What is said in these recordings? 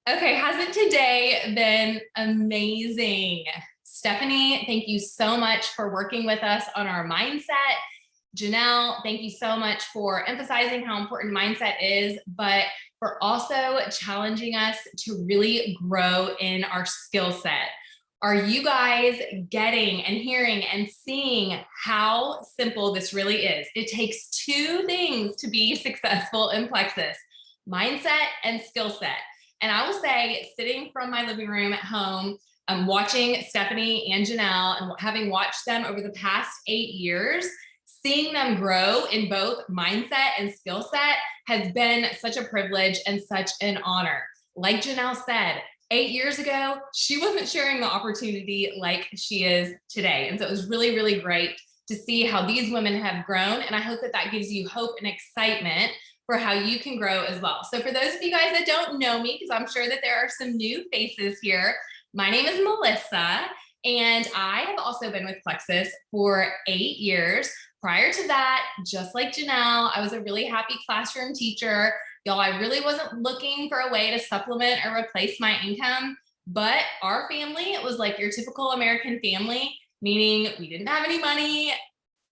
Okay, hasn't today been amazing? Stephanie, thank you so much for working with us on our mindset. Janelle, thank you so much for emphasizing how important mindset is, but for also challenging us to really grow in our skill set. Are you guys getting and hearing and seeing how simple this really is? It takes two things to be successful in Plexus: mindset and skill set. And I will say, sitting from my living room at home, watching Stephanie and Janelle and having watched them over the past 8 years, seeing them grow in both mindset and skill set has been such a privilege and such an honor. Like Janelle said, 8 years ago, she wasn't sharing the opportunity like she is today. And so it was really, really great to see how these women have grown. And I hope that that gives you hope and excitement for how you can grow as well. So for those of you guys that don't know me, because I'm sure that there are some new faces here, my name is Melissa, and I have also been with Plexus for 8 years. Prior to that, just like Janelle, I was a really happy classroom teacher. Y'all, I really wasn't looking for a way to supplement or replace my income, but our family, it was like your typical American family, meaning we didn't have any money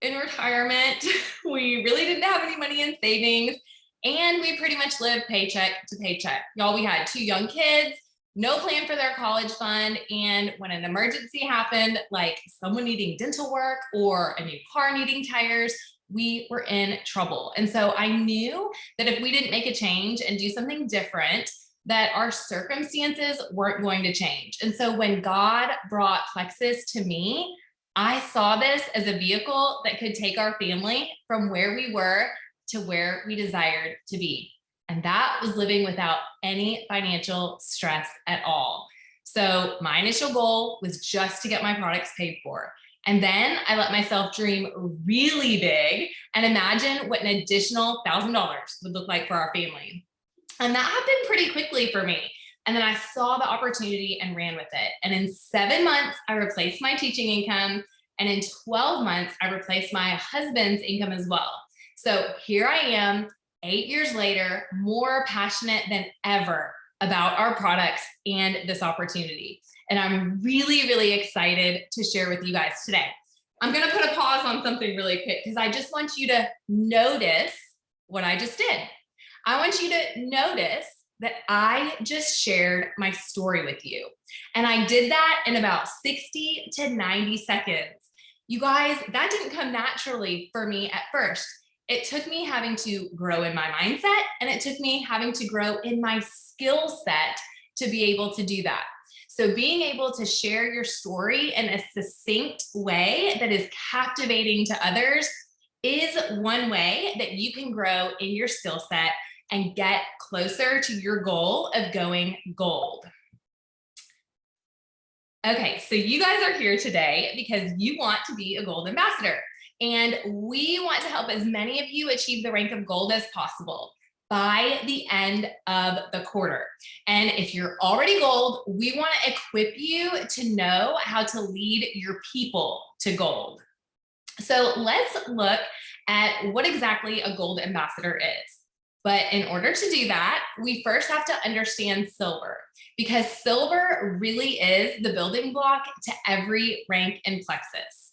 in retirement. We really didn't have any money in savings. And we pretty much lived paycheck to paycheck. Y'all, we had 2 young kids, no plan for their college fund. And when an emergency happened, like someone needing dental work or a new car needing tires, we were in trouble. And so I knew that if we didn't make a change and do something different, that our circumstances weren't going to change. And so when God brought Plexus to me, I saw this as a vehicle that could take our family from where we were to where we desired to be. And that was living without any financial stress at all. So my initial goal was just to get my products paid for. And then I let myself dream really big and imagine what an additional $1,000 would look like for our family. And that happened pretty quickly for me. And then I saw the opportunity and ran with it. And in 7 months, I replaced my teaching income. And in 12 months, I replaced my husband's income as well. So here I am, 8 years later, more passionate than ever about our products and this opportunity. And I'm really, really excited to share with you guys today. I'm going to put a pause on something really quick because I just want you to notice what I just did. I want you to notice that I just shared my story with you. And I did that in about 60 to 90 seconds. You guys, that didn't come naturally for me at first. It took me having to grow in my mindset, and it took me having to grow in my skill set to be able to do that. So being able to share your story in a succinct way that is captivating to others is one way that you can grow in your skill set and get closer to your goal of going gold. Okay, so you guys are here today because you want to be a gold ambassador. And we want to help as many of you achieve the rank of gold as possible by the end of the quarter. And if you're already gold, we want to equip you to know how to lead your people to gold. So let's look at what exactly a gold ambassador is. But in order to do that, we first have to understand silver, because silver really is the building block to every rank in Plexus.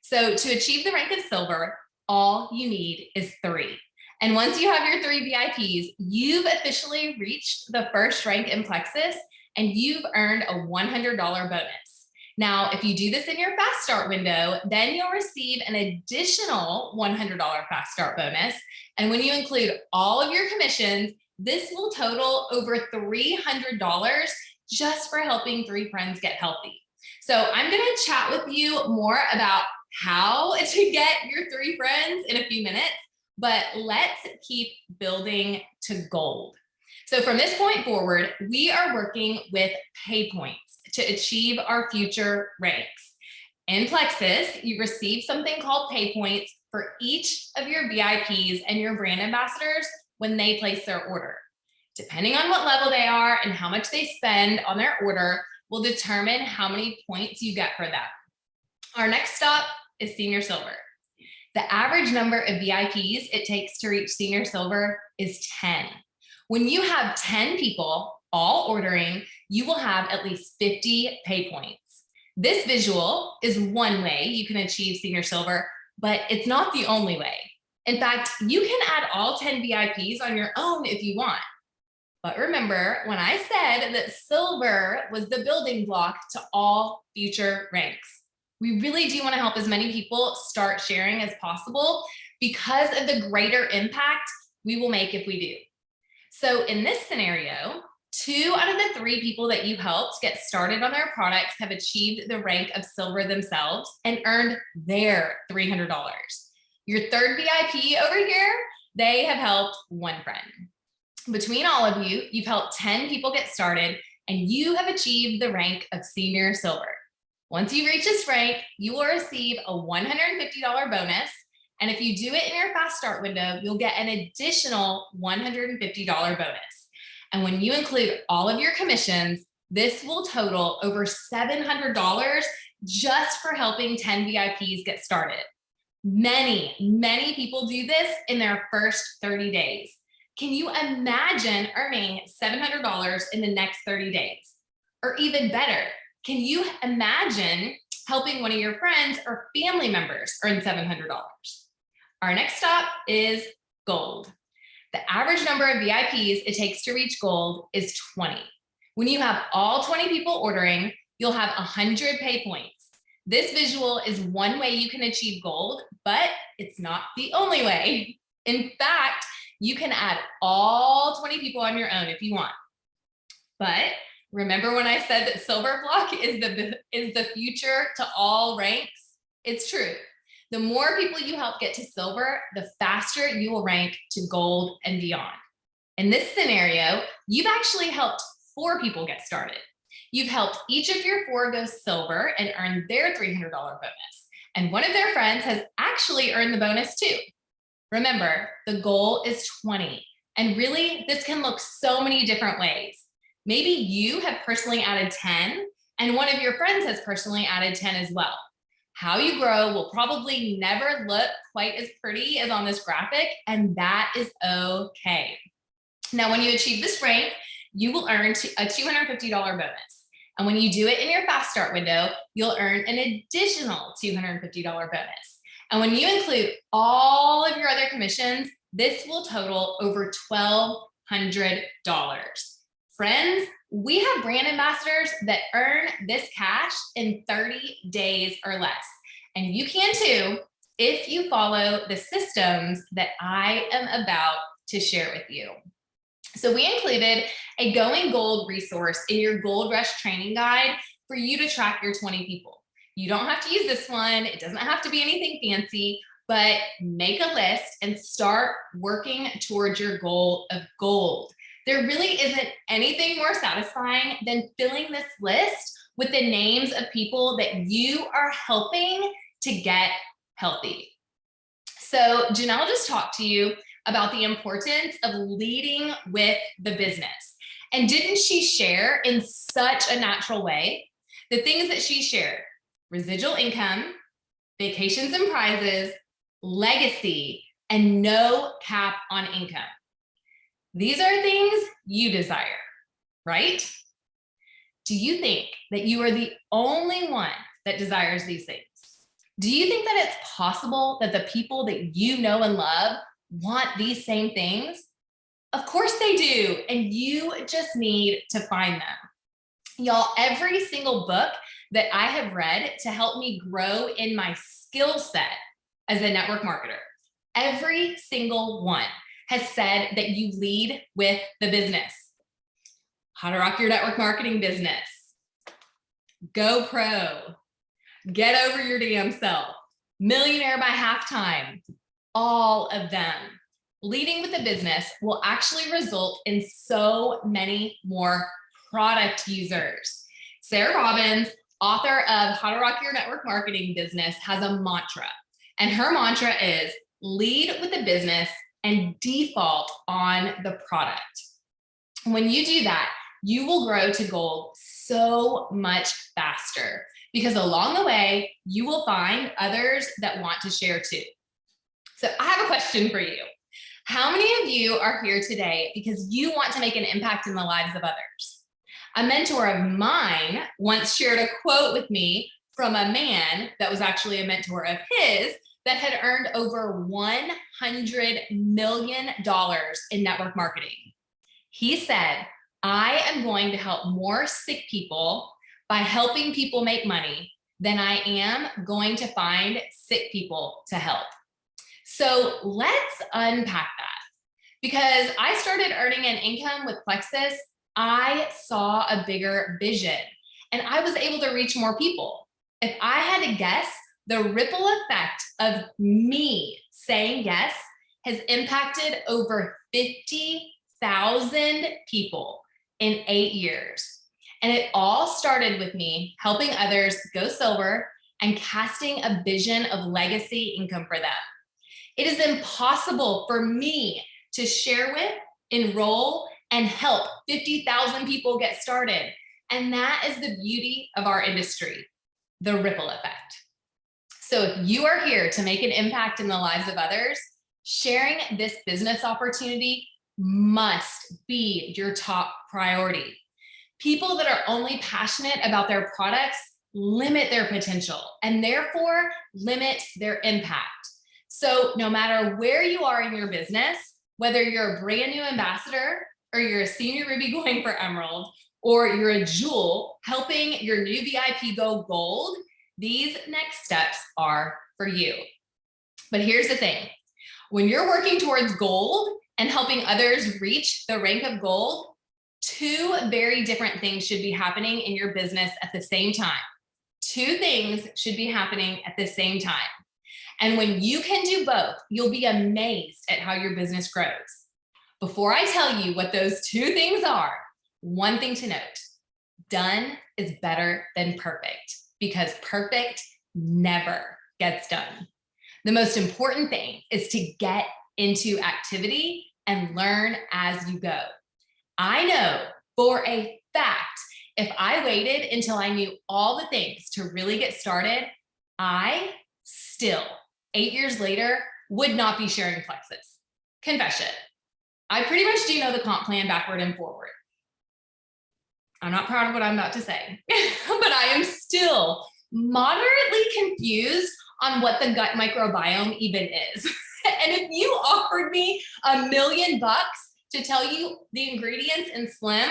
So to achieve the rank of silver, all you need is 3. And once you have your 3 VIPs, you've officially reached the first rank in Plexus and you've earned a $100 bonus. Now, if you do this in your fast start window, then you'll receive an additional $100 fast start bonus. And when you include all of your commissions, this will total over $300 just for helping 3 friends get healthy. So I'm going to chat with you more about how to get your 3 friends in a few minutes, but let's keep building to gold. So from this point forward, we are working with pay points to achieve our future ranks. In Plexus, you receive something called pay points for each of your VIPs and your brand ambassadors when they place their order. Depending on what level they are and how much they spend on their order will determine how many points you get for them. Our next stop is senior silver. The average number of VIPs it takes to reach senior silver is 10. When you have 10 people all ordering, you will have at least 50 pay points. This visual is one way you can achieve senior silver, but it's not the only way. In fact, you can add all 10 VIPs on your own if you want. But remember when I said that silver was the building block to all future ranks. We really do want to help as many people start sharing as possible because of the greater impact we will make if we do. So in this scenario, 2 out of the 3 people that you helped get started on their products have achieved the rank of silver themselves and earned their $300. Your third VIP over here, they have helped 1 friend. Between all of you, you've helped 10 people get started and you have achieved the rank of senior silver. Once you reach this rank, you will receive a $150 bonus. And if you do it in your fast start window, you'll get an additional $150 bonus. And when you include all of your commissions, this will total over $700 just for helping 10 VIPs get started. Many people do this in their first 30 days. Can you imagine earning $700 in the next 30 days? Or even better, can you imagine helping one of your friends or family members earn $700? Our next stop is gold. The average number of VIPs it takes to reach gold is 20. When you have all 20 people ordering, you'll have 100 pay points. This visual is one way you can achieve gold, but it's not the only way. In fact, you can add all 20 people on your own if you want. But remember when I said that silver block is the future to all ranks? It's true. The more people you help get to silver, the faster you will rank to gold and beyond. In this scenario, you've actually helped 4 people get started. You've helped each of your 4 go silver and earn their $300 bonus. And one of their friends has actually earned the bonus too. Remember, the goal is 20. And really, this can look so many different ways. Maybe you have personally added 10 and one of your friends has personally added 10 as well. How you grow will probably never look quite as pretty as on this graphic, and that is okay. Now, when you achieve this rank, you will earn a $250 bonus. And when you do it in your fast start window, you'll earn an additional $250 bonus. And when you include all of your other commissions, this will total over $1,200. Friends, we have brand ambassadors that earn this cash in 30 days or less. And you can too if you follow the systems that I am about to share with you. So we included a Going Gold resource in your Gold Rush training guide for you to track your 20 people. You don't have to use this one. It doesn't have to be anything fancy, but make a list and start working towards your goal of gold. There really isn't anything more satisfying than filling this list with the names of people that you are helping to get healthy. So Janelle just talked to you about the importance of leading with the business. And didn't she share in such a natural way the things that she shared? Residual income, vacations and prizes, legacy, and no cap on income. These are things you desire, right? Do you think that you are the only one that desires these things? Do you think that it's possible that the people that you know and love want these same things? Of course they do, and you just need to find them. Y'all, every single book that I have read to help me grow in my skill set as a network marketer, every single one has said that you lead with the business. How to Rock Your Network Marketing Business, Go Pro, Get Over Your Damn Self, Millionaire by Halftime, all of them. Leading with the business will actually result in so many more product users. Sarah Robbins, author of How to Rock Your Network Marketing Business, has a mantra, and her mantra is lead with the business and default on the product. When you do that, you will grow to gold so much faster because along the way, you will find others that want to share too. So I have a question for you. How many of you are here today because you want to make an impact in the lives of others? A mentor of mine once shared a quote with me from a man that was actually a mentor of his that had earned over $100 million in network marketing. He said, I am going to help more sick people by helping people make money than I am going to find sick people to help. So let's unpack that. Because I started earning an income with Plexus, I saw a bigger vision and I was able to reach more people. If I had to guess, the ripple effect of me saying yes has impacted over 50,000 people in 8 years. And it all started with me helping others go sober and casting a vision of legacy income for them. It is impossible for me to share with, enroll, and help 50,000 people get started. And that is the beauty of our industry, the ripple effect. So if you are here to make an impact in the lives of others, sharing this business opportunity must be your top priority. People that are only passionate about their products limit their potential and therefore limit their impact. So no matter where you are in your business, whether you're a brand new ambassador or you're a senior Ruby going for Emerald, or you're a jewel helping your new VIP go gold, these next steps are for you. But here's the thing. When you're working towards gold and helping others reach the rank of gold, two very different things should be happening in your business at the same time. Two things should be happening at the same time. And when you can do both, you'll be amazed at how your business grows. Before I tell you what those two things are, one thing to note, done is better than perfect because perfect never gets done. The most important thing is to get into activity and learn as you go. I know for a fact, if I waited until I knew all the things to really get started, I still, 8 years later, would not be sharing Plexus. Confession. I pretty much do know the comp plan backward and forward. I'm not proud of what I'm about to say, but I am still moderately confused on what the gut microbiome even is. And if you offered me $1 million to tell you the ingredients in Slim,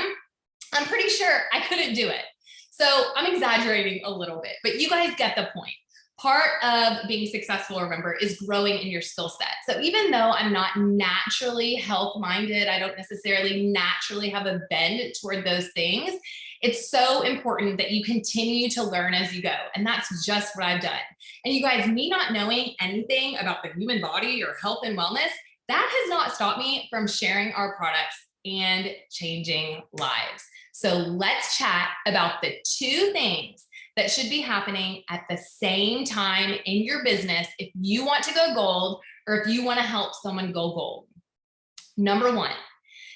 I'm pretty sure I couldn't do it. So I'm exaggerating a little bit, but you guys get the point. Part of being successful, remember, is growing in your skill set. So even though I'm not naturally health-minded, I don't necessarily naturally have a bend toward those things, it's so important that you continue to learn as you go. And that's just what I've done. And you guys, me not knowing anything about the human body or health and wellness, that has not stopped me from sharing our products and changing lives. So let's chat about the two things that should be happening at the same time in your business if you want to go gold or if you want to help someone go gold. Number one,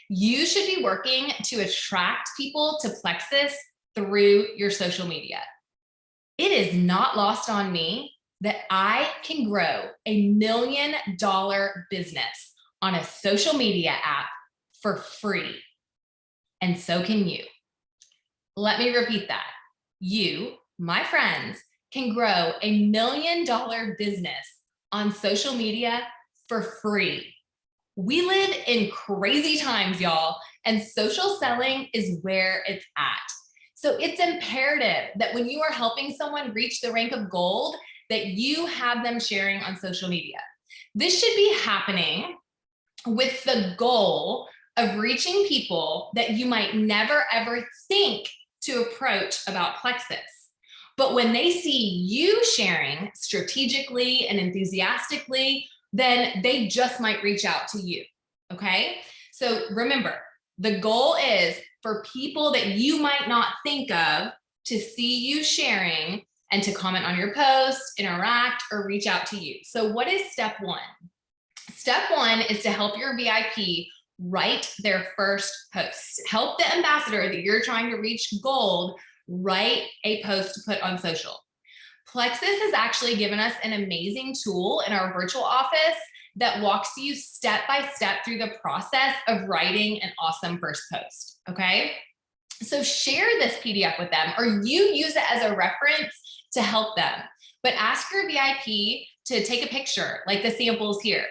you should be working to attract people to Plexus through your social media. It is not lost on me that I can grow $1 million business on a social media app for free. And so can you. Let me repeat that. You, my friends, can grow $1 million business on social media for free. We live in crazy times, y'all, and social selling is where it's at. So it's imperative that when you are helping someone reach the rank of gold, that you have them sharing on social media. This should be happening with the goal of reaching people that you might never ever think to approach about Plexus. But when they see you sharing strategically and enthusiastically, then they just might reach out to you, okay? So remember, the goal is for people that you might not think of to see you sharing and to comment on your post, interact, or reach out to you. So what is step one? Step one is to help your VIP write their first post. Help the ambassador that you're trying to reach gold write a post to put on social. Plexus has actually given us an amazing tool in our virtual office that walks you step by step through the process of writing an awesome first post, okay? So share this PDF with them, or you use it as a reference to help them. But ask your VIP to take a picture like the samples here.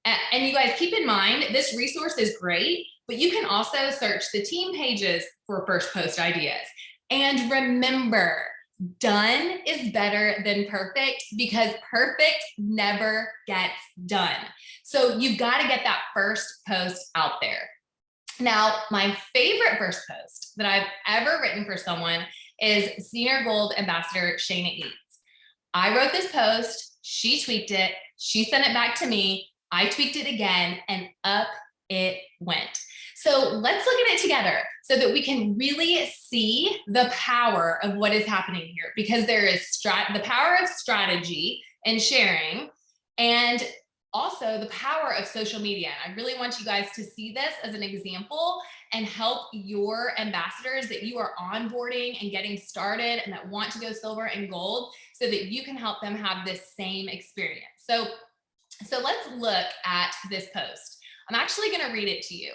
And you guys keep in mind, this resource is great, but you can also search the team pages for first post ideas. And remember, done is better than perfect, because perfect never gets done. So you've got to get that first post out there. Now, my favorite first post that I've ever written for someone is Senior Gold Ambassador Shayna Eads. I wrote this post, she tweaked it, she sent it back to me, I tweaked it again, and up it went. So let's look at it together so that we can really see the power of what is happening here, because there is the power of strategy and sharing, and also the power of social media. I really want you guys to see this as an example and help your ambassadors that you are onboarding and getting started and that want to go silver and gold, so that you can help them have this same experience. So let's look at this post. I'm actually going to read it to you.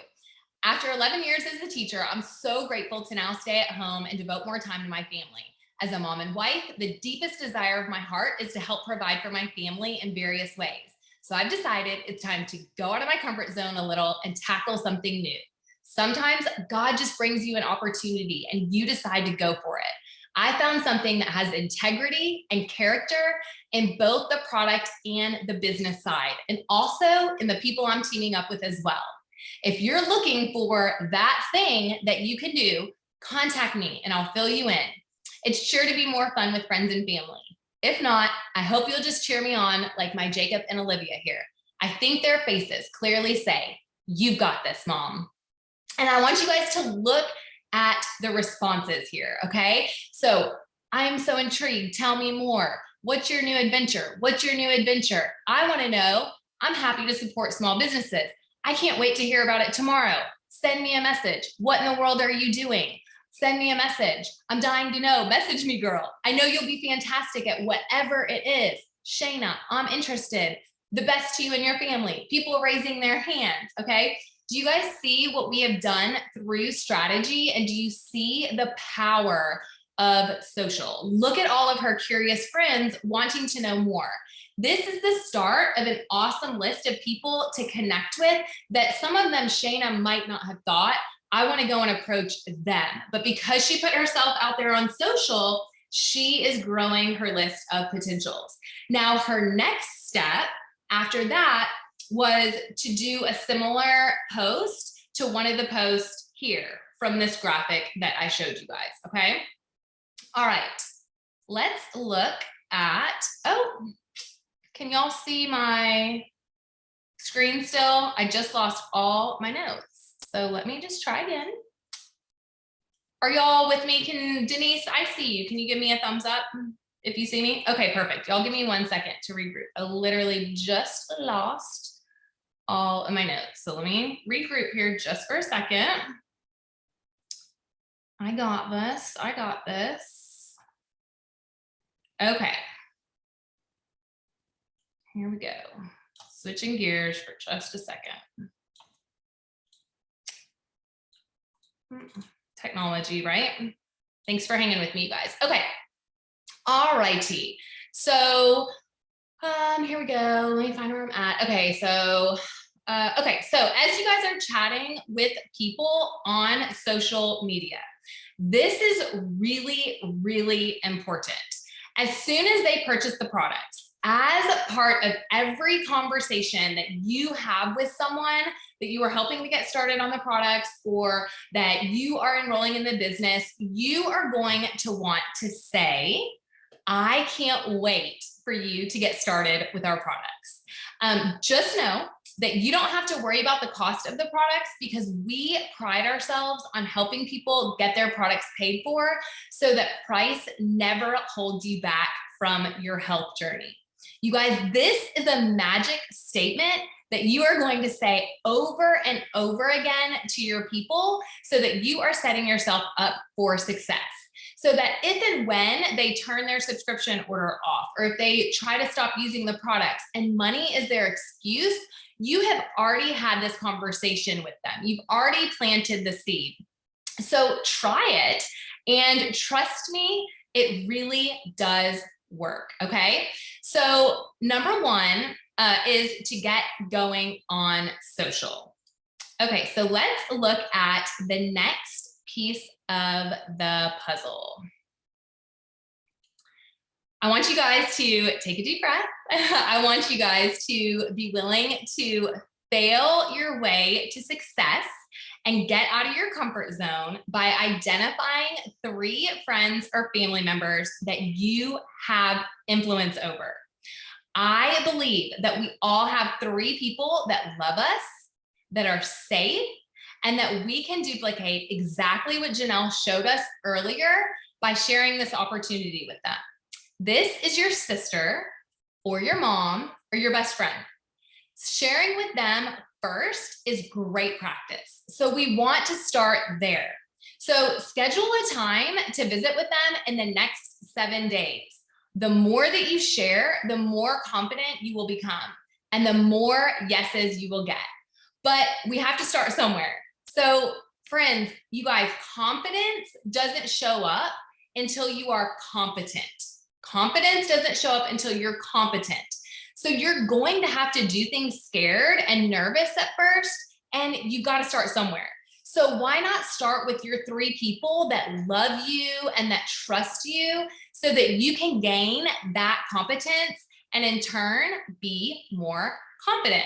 After 11 years as a teacher, I'm so grateful to now stay at home and devote more time to my family. As a mom and wife, the deepest desire of my heart is to help provide for my family in various ways. So I've decided it's time to go out of my comfort zone a little and tackle something new. Sometimes God just brings you an opportunity and you decide to go for it. I found something that has integrity and character in both the product and the business side, and also in the people I'm teaming up with as well. If you're looking for that thing that you can do, contact me and I'll fill you in. It's sure to be more fun with friends and family. If not, I hope you'll just cheer me on like my Jacob and Olivia here. I think their faces clearly say, "You've got this, Mom." And I want you guys to look at the responses here, okay? So I'm so intrigued. Tell me more. What's your new adventure? What's your new adventure? I want to know. I'm happy to support small businesses. I can't wait to hear about it tomorrow. Send me a message. What in the world are you doing? Send me a message. I'm dying to know. Message me, girl. I know you'll be fantastic at whatever it is. Shayna, I'm interested. The best to you and your family. People raising their hands, okay? Do you guys see what we have done through strategy? And do you see the power of social? Look at all of her curious friends wanting to know more. This is the start of an awesome list of people to connect with that some of them Shayna might not have thought, I want to go and approach them. But because she put herself out there on social, she is growing her list of potentials. Now, her next step after that was to do a similar post to one of the posts here from this graphic that I showed you guys, okay? All right, let's look at, oh, can y'all see my screen still? I just lost all my notes. So let me just try again. Are y'all with me? Denise, I see you. Can you give me a thumbs up if you see me? Okay, perfect. Y'all give me 1 second to regroup. I literally just lost all of my notes. So let me regroup here just for a second. I got this. I got this. Okay. Here we go. Switching gears for just a second. Technology, right? Thanks for hanging with me, you guys. Okay. All righty. So here we go. Let me find where I'm at. Okay. So as you guys are chatting with people on social media, this is really, really important. As soon as they purchase the products, as part of every conversation that you have with someone that you are helping to get started on the products or that you are enrolling in the business, you are going to want to say, I can't wait for you to get started with our products. Just know that you don't have to worry about the cost of the products, because we pride ourselves on helping people get their products paid for, so that price never holds you back from your health journey. You guys, this is a magic statement that you are going to say over and over again to your people, so that you are setting yourself up for success. So that if and when they turn their subscription order off, or if they try to stop using the products and money is their excuse, you have already had this conversation with them. You've already planted the seed. So try it, and trust me, it really does work, okay? So number one is to get going on social. Okay, so let's look at the next piece of the puzzle. I want you guys to take a deep breath. I want you guys to be willing to fail your way to success and get out of your comfort zone by identifying 3 friends or family members that you have influence over. I believe that we all have 3 people that love us, that are safe, and that we can duplicate exactly what Janelle showed us earlier by sharing this opportunity with them. This is your sister or your mom or your best friend. Sharing with them first is great practice. So we want to start there. So schedule a time to visit with them in the next 7 days. The more that you share, the more confident you will become, and the more yeses you will get. But we have to start somewhere. So friends, you guys, confidence doesn't show up until you are competent. Confidence doesn't show up until you're competent. So you're going to have to do things scared and nervous at first, and you got to start somewhere. So why not start with your 3 people that love you and that trust you so that you can gain that competence and in turn be more confident.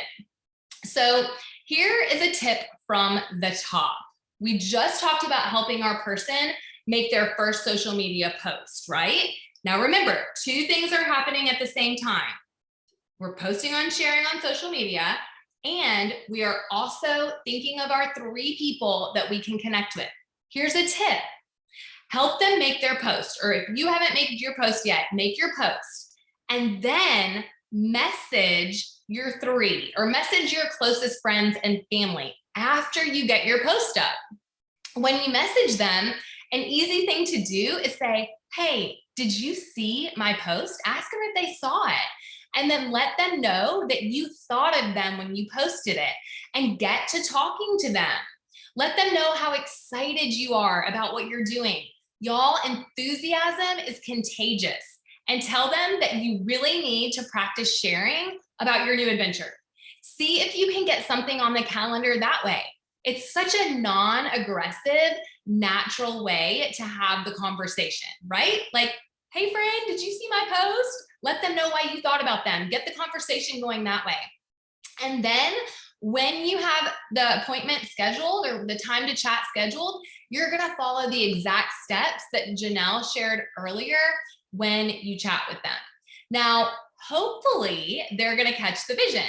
So here is a tip from the top. We just talked about helping our person make their first social media post, right? Now remember, 2 things are happening at the same time. We're posting on sharing on social media, and we are also thinking of our 3 people that we can connect with. Here's a tip. Help them make their post, or if you haven't made your post yet, make your post, and then message your 3 or message your closest friends and family after you get your post up. When you message them, an easy thing to do is say, hey, did you see my post? Ask them if they saw it. And then let them know that you thought of them when you posted it, and get to talking to them. Let them know how excited you are about what you're doing. Y'all, enthusiasm is contagious, and tell them that you really need to practice sharing about your new adventure. See if you can get something on the calendar that way. It's such a non-aggressive, natural way to have the conversation, right? Like, hey friend, did you see my post? Let them know why you thought about them. Get the conversation going that way. And then when you have the appointment scheduled or the time to chat scheduled, you're gonna follow the exact steps that Janelle shared earlier when you chat with them. Now, hopefully they're gonna catch the vision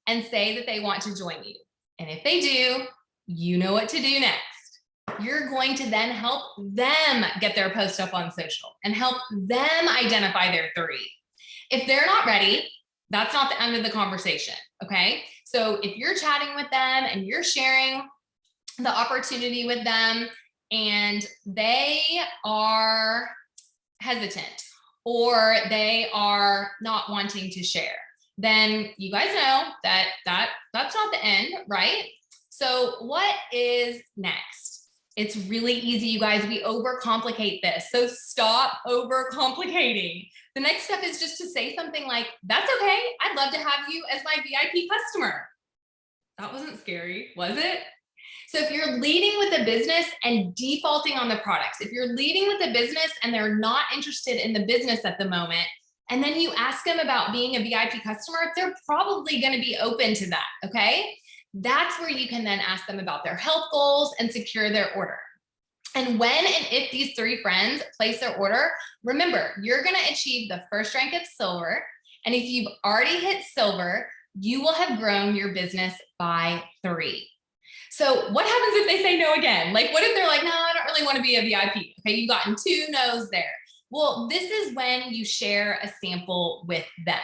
and say that they want to join you. And if they do, you know what to do next. You're going to then help them get their post up on social and help them identify their 3. If they're not ready, that's not the end of the conversation, okay? So if you're chatting with them and you're sharing the opportunity with them and they are hesitant or they are not wanting to share, then you guys know that that's not the end, right? So what is next? It's really easy, you guys. We overcomplicate this. So stop overcomplicating. The next step is just to say something like, that's okay. I'd love to have you as my VIP customer. That wasn't scary, was it? So if you're leading with a business and defaulting on the products, if you're leading with a business and they're not interested in the business at the moment, and then you ask them about being a VIP customer, they're probably going to be open to that, okay? That's where you can then ask them about their health goals and secure their order. And when and if these 3 friends place their order, remember, you're going to achieve the first rank of silver. And if you've already hit silver, you will have grown your business by 3. So what happens if they say no again? Like, what if they're like, no, I don't really want to be a VIP? Okay, you've gotten 2 no's there. Well, this is when you share a sample with them.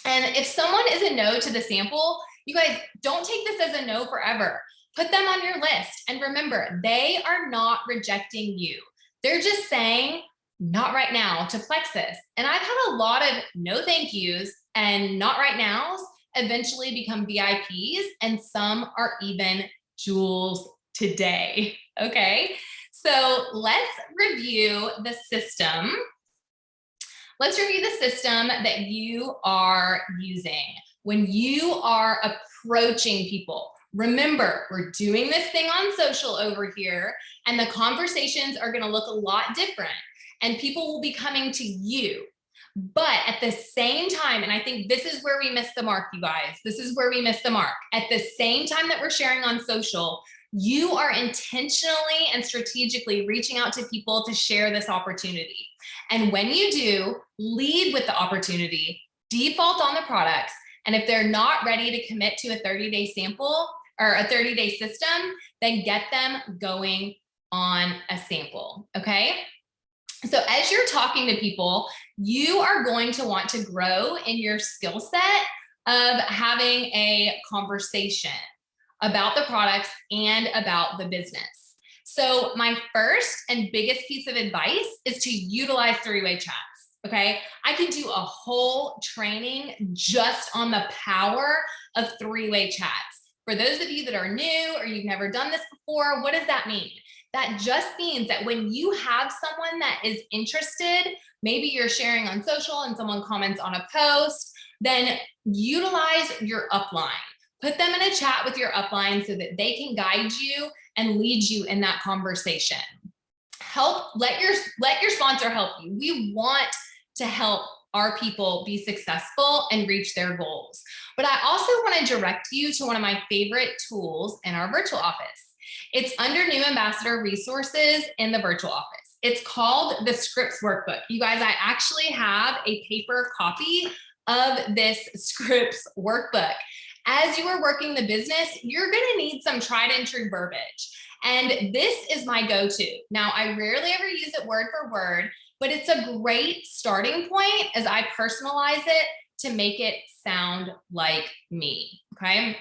And if someone is a no to the sample, you guys don't take this as a no forever. Put them on your list. And remember, they are not rejecting you. They're just saying, not right now to Plexus. And I've had a lot of no thank yous and not right nows eventually become VIPs, and some are even jewels today. Okay, so let's review the system. Let's review the system that you are using when you are approaching people. Remember, we're doing this thing on social over here, and the conversations are going to look a lot different, and people will be coming to you. But at the same time, and I think this is where we miss the mark, you guys, this is where we miss the mark. At the same time that we're sharing on social, you are intentionally and strategically reaching out to people to share this opportunity. And when you do, lead with the opportunity, default on the products. And if they're not ready to commit to a 30-day sample or a 30-day system, then get them going on a sample, okay? So as you're talking to people, you are going to want to grow in your skill set of having a conversation about the products and about the business. So my first and biggest piece of advice is to utilize three-way chats, okay? I can do a whole training just on the power of three-way chats. For those of you that are new or you've never done this before, what does that mean? That just means that when you have someone that is interested, maybe you're sharing on social and someone comments on a post, then utilize your upline. Put them in a chat with your upline so that they can guide you and lead you in that conversation. Let your sponsor help you. We want to help our people be successful and reach their goals. But I also want to direct you to one of my favorite tools in our virtual office. It's under New Ambassador Resources in the virtual office. It's called the Scripts Workbook. You guys, I actually have a paper copy of this Scripts Workbook. As you are working the business, you're going to need some tried and true verbiage. And this is my go-to. Now, I rarely ever use it word for word, but it's a great starting point as I personalize it to make it sound like me, okay?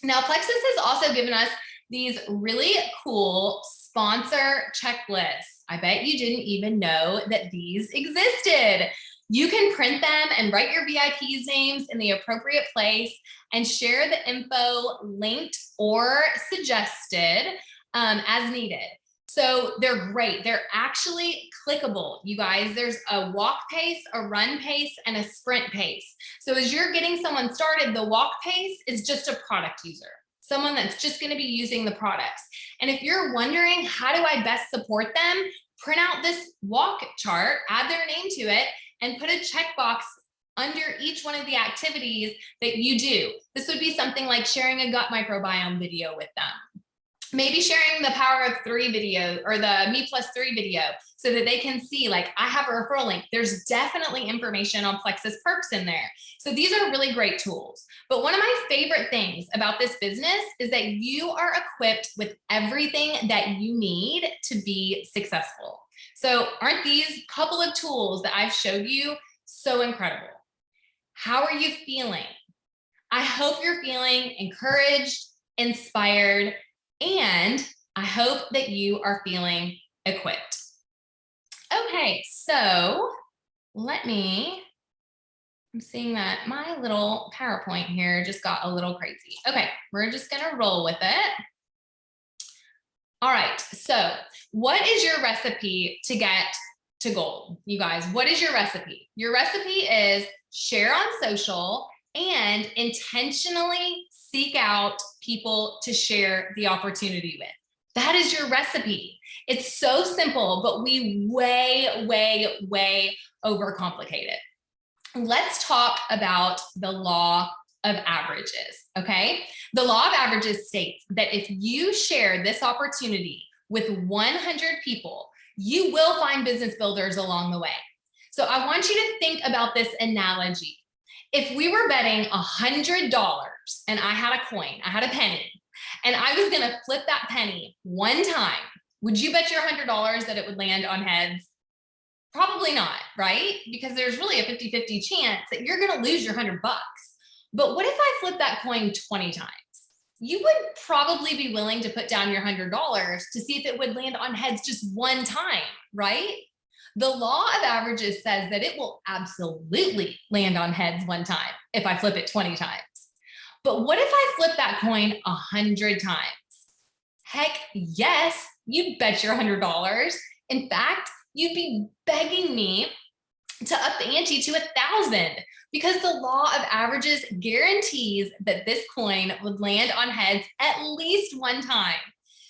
Now, Plexus has also given us these really cool sponsor checklists. I bet you didn't even know that these existed. You can print them and write your VIPs' names in the appropriate place and share the info linked or suggested as needed. So they're great. They're actually clickable, you guys. There's a walk pace, a run pace, and a sprint pace. So as you're getting someone started, the walk pace is just a product user, someone that's just going to be using the products. And if you're wondering, how do I best support them? Print out this walk chart, add their name to it, and put a checkbox under each one of the activities that you do. This would be something like sharing a gut microbiome video with them. Maybe sharing the Power of 3 video or the Me+3 video so that they can see, like, I have a referral link. There's definitely information on Plexus perks in there. So these are really great tools. But one of my favorite things about this business is that you are equipped with everything that you need to be successful. So aren't these couple of tools that I've showed you so incredible? How are you feeling? I hope you're feeling encouraged, inspired, and I hope that you are feeling equipped. Okay, so I'm seeing that my little PowerPoint here just got a little crazy. Okay, we're just gonna roll with it. All right, so what is your recipe to get to gold? You guys, what is your recipe? Your recipe is share on social and intentionally seek out people to share the opportunity with. That is your recipe. It's so simple, but we way overcomplicate it. Let's talk about the law of averages, okay? The law of averages states that if you share this opportunity with 100 people, you will find business builders along the way. So I want you to think about this analogy. If we were betting $100 and I had a coin, I had a penny, and I was gonna flip that penny one time, would you bet your $100 that it would land on heads? Probably not, right? Because there's really a 50-50 chance that you're gonna lose your $100. But what if I flip that coin 20 times? You would probably be willing to put down your $100 to see if it would land on heads just one time, right? The law of averages says that it will absolutely land on heads one time if I flip it 20 times. But what if I flip that coin 100 times? Heck yes, you'd bet your $100. In fact, you'd be begging me to up the ante to 1,000 because the law of averages guarantees that this coin would land on heads at least one time.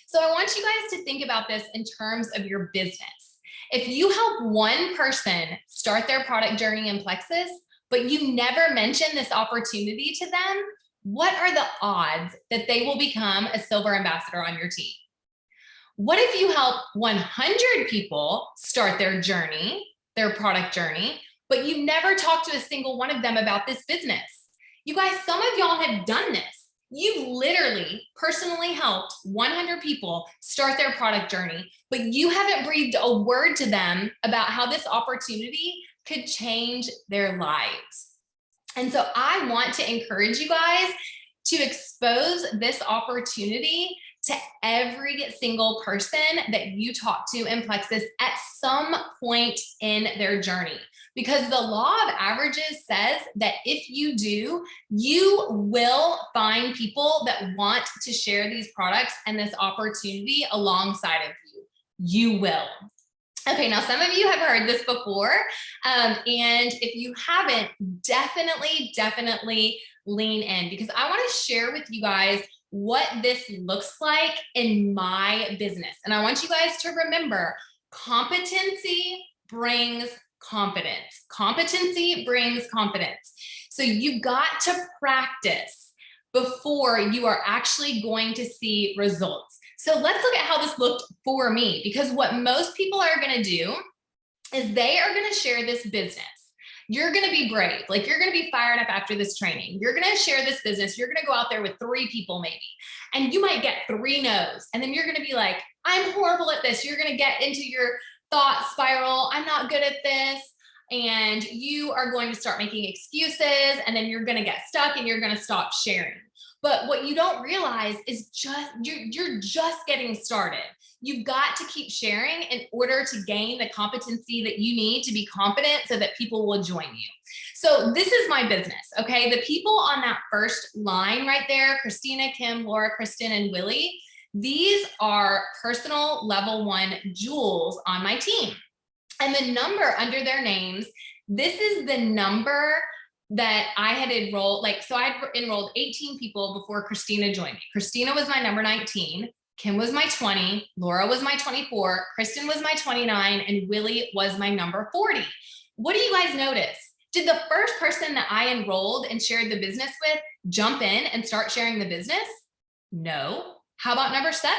So I want you guys to think about this in terms of your business. If you help one person start their product journey in Plexus, but you never mention this opportunity to them, what are the odds that they will become a silver ambassador on your team? What if you help 100 people start their journey, their product journey, but you never talk to a single one of them about this business? You guys, some of y'all have done this. You've literally personally helped 100 people start their product journey, but you haven't breathed a word to them about how this opportunity could change their lives. And so I want to encourage you guys to expose this opportunity to every single person that you talk to in Plexus at some point in their journey. Because the law of averages says that if you do, you will find people that want to share these products and this opportunity alongside of you. You will. Okay, now some of you have heard this before, and if you haven't, definitely lean in, because I want to share with you guys what this looks like in my business. And I want you guys to remember, competency brings confidence. Competency brings confidence. So you've got to practice before you are actually going to see results. So let's look at how this looked for me, because what most people are going to do is they are going to share this business. You're going to be brave. Like, you're going to be fired up after this training. You're going to share this business. You're going to go out there with 3 people maybe, and you might get 3 no's. And then you're going to be like, I'm horrible at this. You're going to get into your thought spiral. I'm not good at this. And you are going to start making excuses, and then you're going to get stuck and you're going to stop sharing. But what you don't realize is you're just getting started. You've got to keep sharing in order to gain the competency that you need to be confident so that people will join you. So this is my business, okay? The people on that first line right there, Christina, Kim, Laura, Kristen, and Willie, these are personal level 1 jewels on my team. And the number under their names, this is the number that I had enrolled. So I'd enrolled 18 people before Christina joined me. Christina was my number 19. Kim was my 20, Laura was my 24, Kristen was my 29, and Willie was my number 40. What do you guys notice? Did the first person that I enrolled and shared the business with jump in and start sharing the business? No. How about number 7?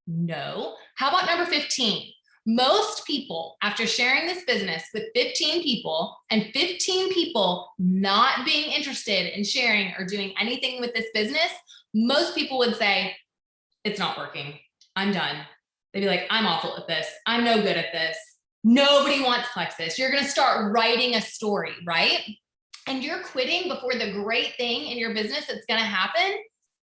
No. How about number 15? Most people, after sharing this business with 15 people and 15 people not being interested in sharing or doing anything with this business, most people would say, it's not working. I'm done. They'd be like, I'm awful at this. I'm no good at this. Nobody wants Plexus. You're going to start writing a story, right? And you're quitting before the great thing in your business that's going to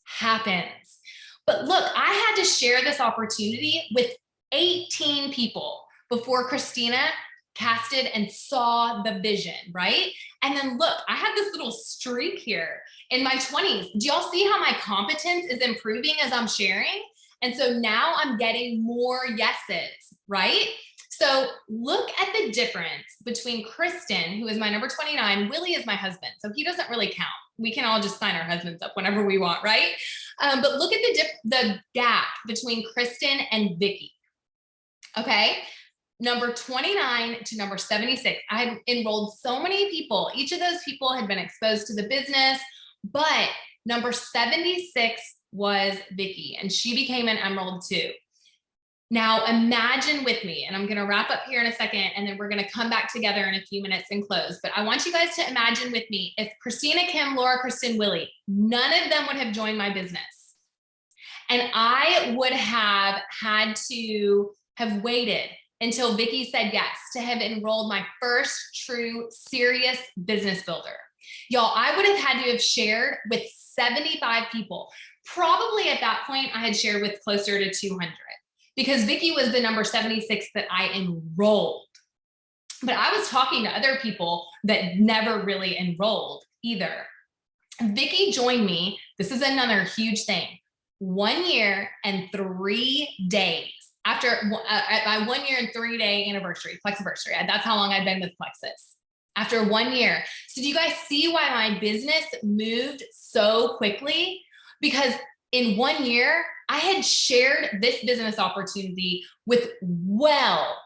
happens. But look, I had to share this opportunity with 18 people before Christina casted and saw the vision, right? And then look, I had this little streak here in my 20s. Do y'all see how my competence is improving as I'm sharing? And so now I'm getting more yeses, right? So look at the difference between Kristen, who is my number 29, Willie is my husband, so he doesn't really count. We can all just sign our husbands up whenever we want, right? But look at the gap between Kristen and Vicky. Okay, number 29 to number 76. I had enrolled so many people. Each of those people had been exposed to the business, but number 76 was Vicky, and she became an Emerald too. Now imagine with me, and I'm going to wrap up here in a second, and then we're going to come back together in a few minutes and close. But I want you guys to imagine with me, if Christina, Kim, Laura, Kristen, Willie, none of them would have joined my business. And I would have had to have waited until Vicky said yes to have enrolled my first true serious business builder. Y'all, I would have had to have shared with 75 people. Probably at that point, I had shared with closer to 200 because Vicky was the number 76 that I enrolled. But I was talking to other people that never really enrolled either. Vicky joined me. This is another huge thing. 1 year and 3 days after my 1 year and 3 day anniversary, Plexiversary. That's how long I've been with Plexus. After 1 year. So do you guys see why my business moved so quickly? Because in 1 year, I had shared this business opportunity with well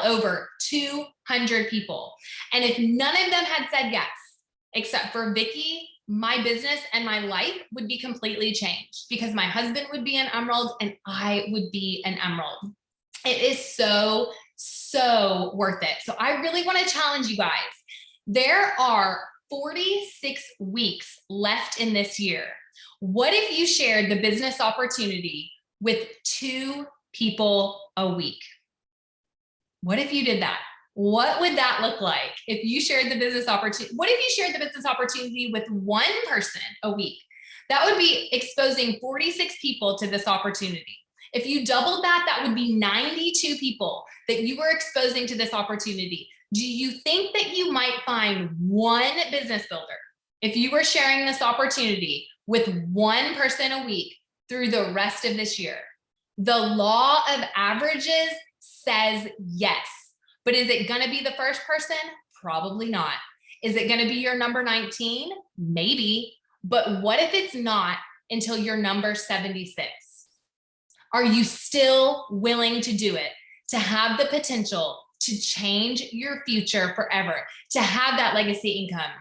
over 200 people. And if none of them had said yes, except for Vicky, my business and my life would be completely changed because my husband would be an emerald and I would be an emerald. It is so worth it. So I really want to challenge you guys. There are 46 weeks left in this year. What if you shared the business opportunity with 2 people a week? What if you did that? What would that look like if you shared the business opportunity? What if you shared the business opportunity with 1 person a week? That would be exposing 46 people to this opportunity. If you doubled that, that would be 92 people that you were exposing to this opportunity. Do you think that you might find 1 business builder if you were sharing this opportunity with 1 person a week through the rest of this year? The law of averages says yes. But is it going to be the first person? Probably not. Is it going to be your number 19? Maybe. But what if it's not until your number 76? Are you still willing to do it? To have the potential to change your future forever, to have that legacy income,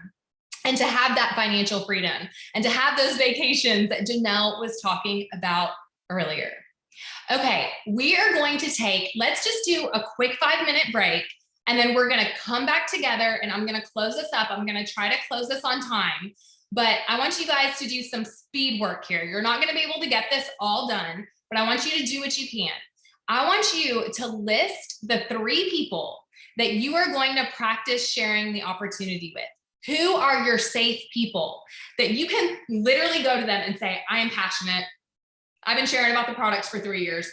and to have that financial freedom, and to have those vacations that Janelle was talking about earlier? Okay, we are going to let's just do a quick 5-minute break, and then we're going to come back together and I'm going to close this up. I'm going to try to close this on time, but I want you guys to do some speed work here. You're not going to be able to get this all done, but I want you to do what you can. I want you to list the 3 people that you are going to practice sharing the opportunity with. Who are your safe people that you can literally go to them and say, I am passionate. I've been sharing about the products for 3 years,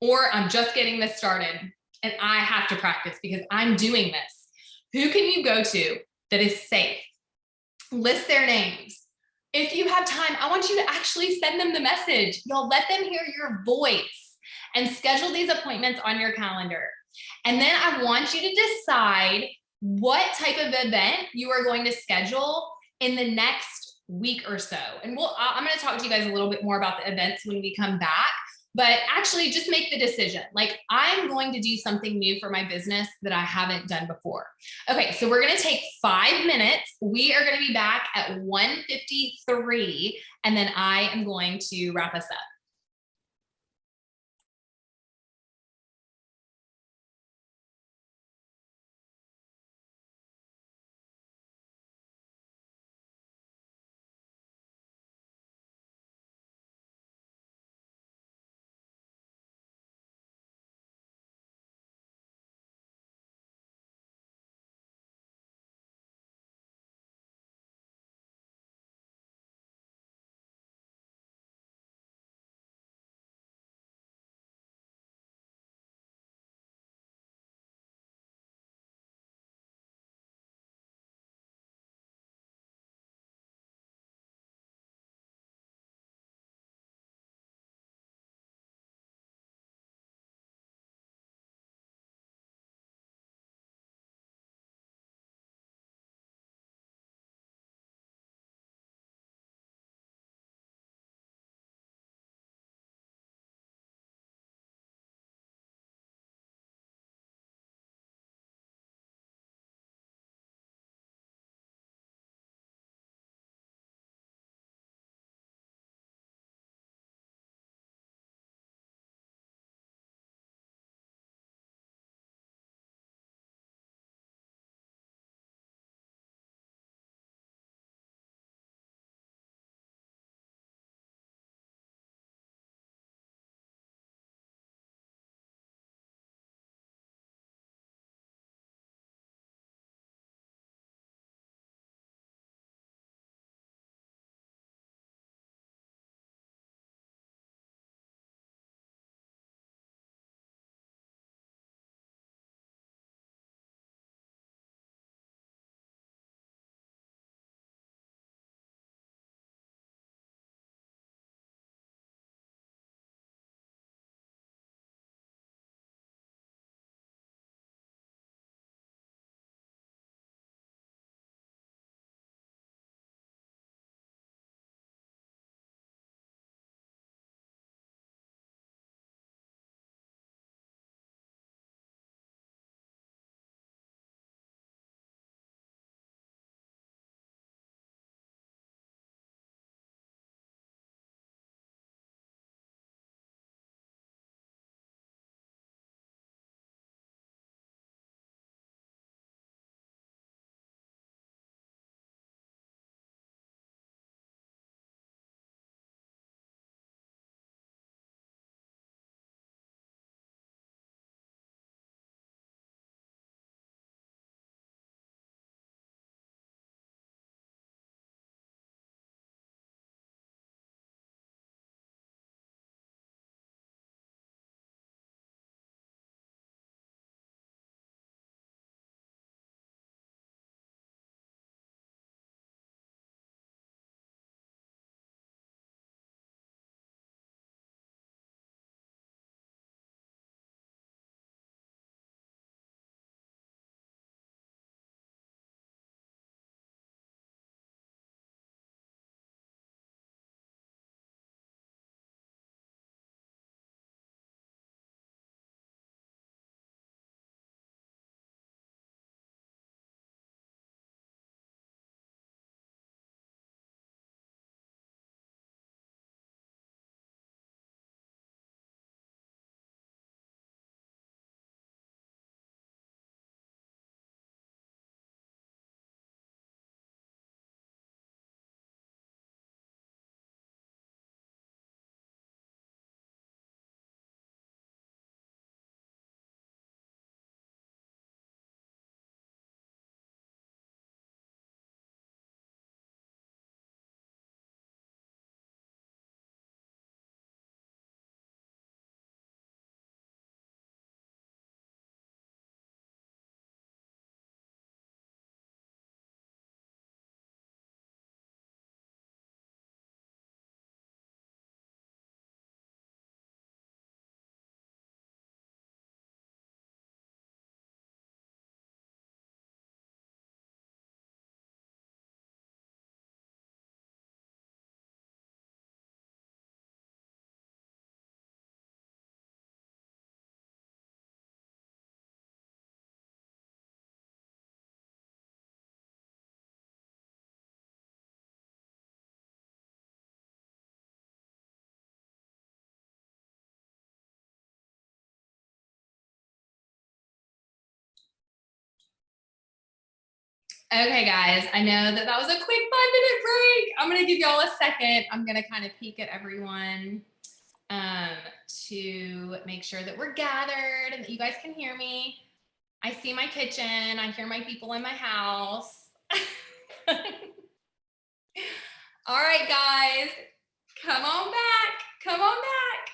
or I'm just getting this started and I have to practice because I'm doing this. Who can you go to that is safe? List their names. If you have time, I want you to actually send them the message. You'll let them hear your voice and schedule these appointments on your calendar. And then I want you to decide what type of event you are going to schedule in the next week or so. And I'm going to talk to you guys a little bit more about the events when we come back, but actually just make the decision. Like, I'm going to do something new for my business that I haven't done before. Okay, so we're going to take 5 minutes. We are going to be back at 1:53, and then I am going to wrap us up. Okay, guys, I know that was a quick 5-minute break. I'm gonna give y'all a second. I'm gonna kind of peek at everyone to make sure that we're gathered and that you guys can hear me. I see my kitchen. I hear my people in my house. All right, guys, come on back. Come on back.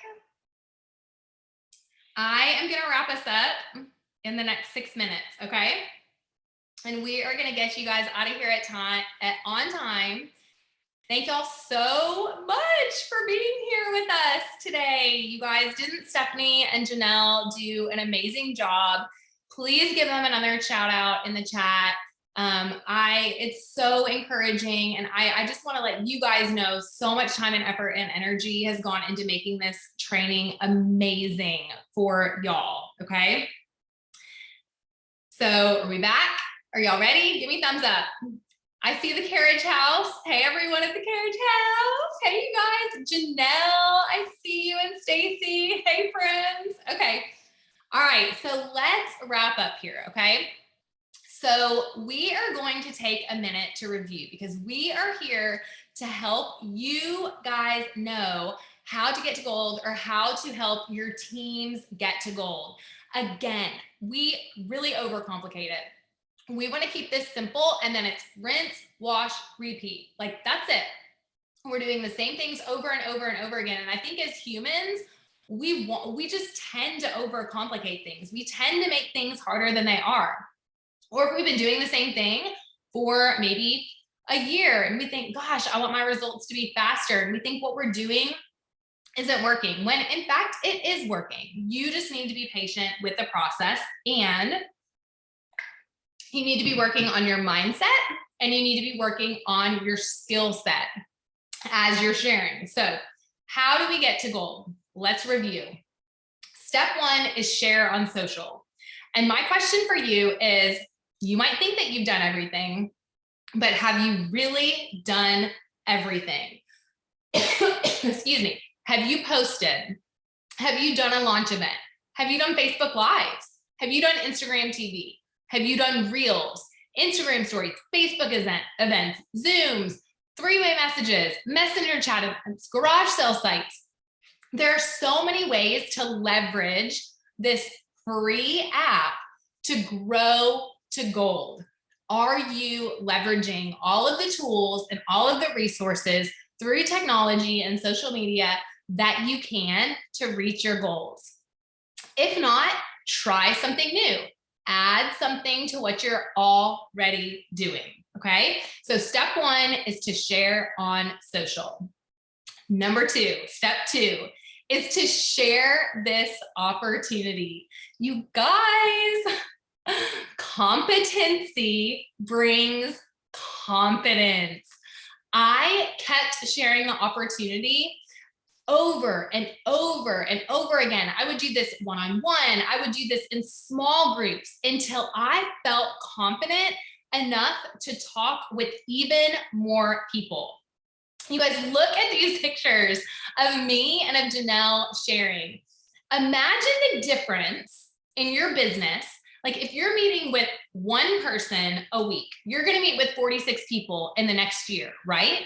I am gonna wrap us up in the next 6 minutes, okay? And we are gonna get you guys out of here on time. Thank y'all so much for being here with us today. You guys, didn't Stephanie and Janelle do an amazing job? Please give them another shout out in the chat. It's so encouraging, and I just want to let you guys know so much time and effort and energy has gone into making this training amazing for y'all. Okay. So are we back? Are y'all ready? Give me thumbs up. I see the carriage house. Hey, everyone at the carriage house. Hey, you guys. Janelle, I see you, and Stacy. Hey, friends. Okay. All right. So let's wrap up here. Okay. So we are going to take a minute to review, because we are here to help you guys know how to get to gold, or how to help your teams get to gold. Again, we really overcomplicate it. We want to keep this simple, and then it's rinse, wash, repeat. Like, that's it. We're doing the same things over and over and over again. And I think as humans, we just tend to overcomplicate things. We tend to make things harder than they are. Or if we've been doing the same thing for maybe a year and we think, gosh, I want my results to be faster, and we think what we're doing isn't working, when in fact it is working. You just need to be patient with the process, and you need to be working on your mindset, and you need to be working on your skill set as you're sharing. So how do we get to gold? Let's review. Step 1 is share on social. And my question for you is, you might think that you've done everything, but have you really done everything? Excuse me. Have you posted? Have you done a launch event? Have you done Facebook Lives? Have you done Instagram TV? Have you done Reels, Instagram stories, Facebook events, Zooms, 3-way messages, messenger chat events, garage sale sites? There are so many ways to leverage this free app to grow to gold. Are you leveraging all of the tools and all of the resources through technology and social media that you can to reach your goals? If not, try something new. Add something to what you're already doing, okay? So step 1 is to share on social. Step 2 is to share this opportunity. You guys, competency brings confidence. I kept sharing the opportunity over and over and over again. I would do this one-on-one. I would do this in small groups until I felt confident enough to talk with even more people. You guys, look at these pictures of me and of Janelle sharing. Imagine the difference in your business. Like, if you're meeting with one person a week, you're going to meet with 46 people in the next year, right?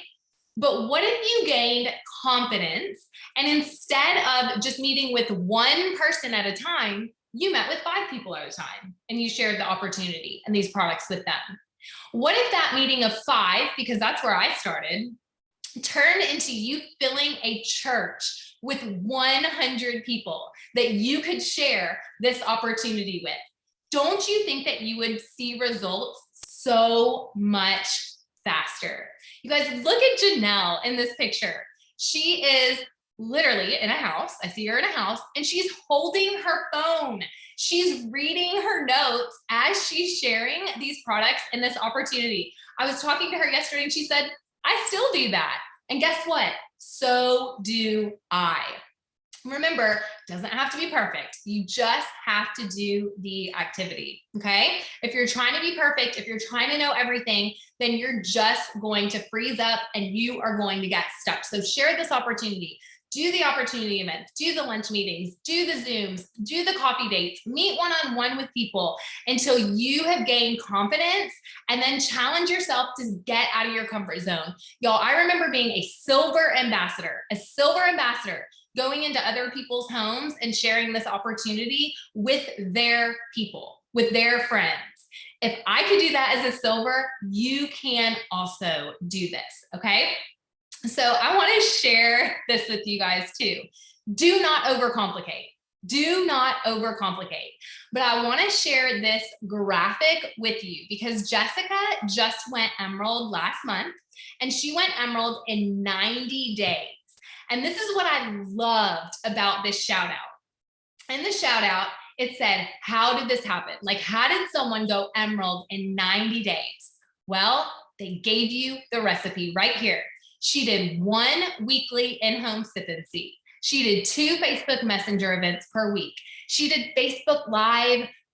But what if you gained confidence, and instead of just meeting with one person at a time, you met with 5 people at a time and you shared the opportunity and these products with them? What if that meeting of 5, because that's where I started, turned into you filling a church with 100 people that you could share this opportunity with? Don't you think that you would see results so much faster? You guys, look at Janelle in this picture. She is literally in a house. I see her in a house, and she's holding her phone. She's reading her notes as she's sharing these products and this opportunity. I was talking to her yesterday, and she said, I still do that. And guess what? So do I. Remember, it doesn't have to be perfect. You just have to do the activity, okay? If you're trying to be perfect, if you're trying to know everything, then you're just going to freeze up and you are going to get stuck. So share this opportunity. do the opportunity events, do the lunch meetings, do the Zooms, do the coffee dates, meet one-on-one with people until you have gained confidence, and then challenge yourself to get out of your comfort zone. Y'all, I remember being a silver ambassador, going into other people's homes and sharing this opportunity with their people, with their friends. If I could do that as a silver, you can also do this, okay? So I want to share this with you guys too. Do not overcomplicate. Do not overcomplicate. But I want to share this graphic with you because Jessica just went Emerald last month, and she went Emerald in 90 days. And this is what I loved about this shout out. In the shout out, it said, how did this happen? Like, how did someone go Emerald in 90 days? Well, they gave you the recipe right here. She did 1 weekly in-home sip and see. She did 2 Facebook Messenger events per week. She did Facebook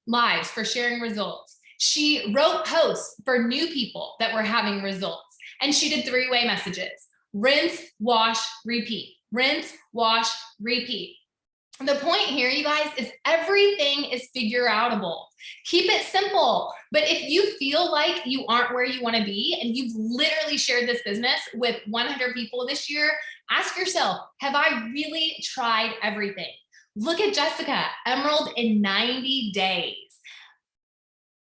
lives for sharing results. She wrote posts for new people that were having results. And she did 3-way messages. Rinse, wash, repeat. Rinse, wash, repeat. The point here, you guys, is everything is figure-outable. Keep it simple. But if you feel like you aren't where you want to be and you've literally shared this business with 100 people this year, ask yourself, have I really tried everything? Look at Jessica, Emerald in 90 days.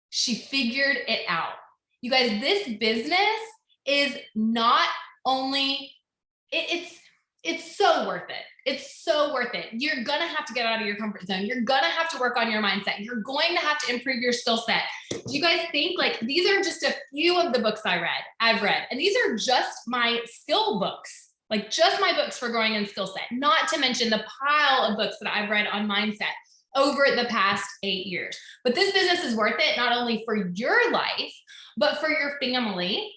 She figured it out. You guys, this business is not only, it's so worth it. It's so worth it. You're going to have to get out of your comfort zone. You're going to have to work on your mindset. You're going to have to improve your skill set. Do you guys think, like, these are just a few of the books I've read, and these are just my skill books, like just my books for growing in skill set, not to mention the pile of books that I've read on mindset over the past 8 years. But this business is worth it, not only for your life, but for your family,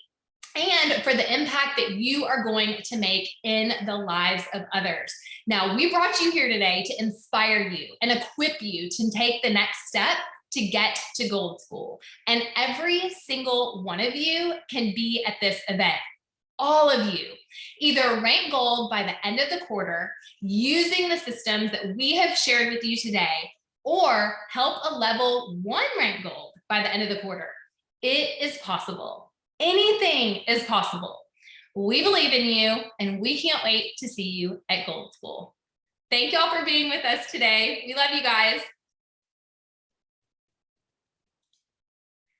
and for the impact that you are going to make in the lives of others. Now, we brought you here today to inspire you and equip you to take the next step to get to Gold School. And every single one of you can be at this event. All of you. Either rank gold by the end of the quarter using the systems that we have shared with you today, or help a level 1 rank gold by the end of the quarter. It is possible. Anything is possible. We believe in you, and we can't wait to see you at Gold School. Thank y'all for being with us today. We love you guys.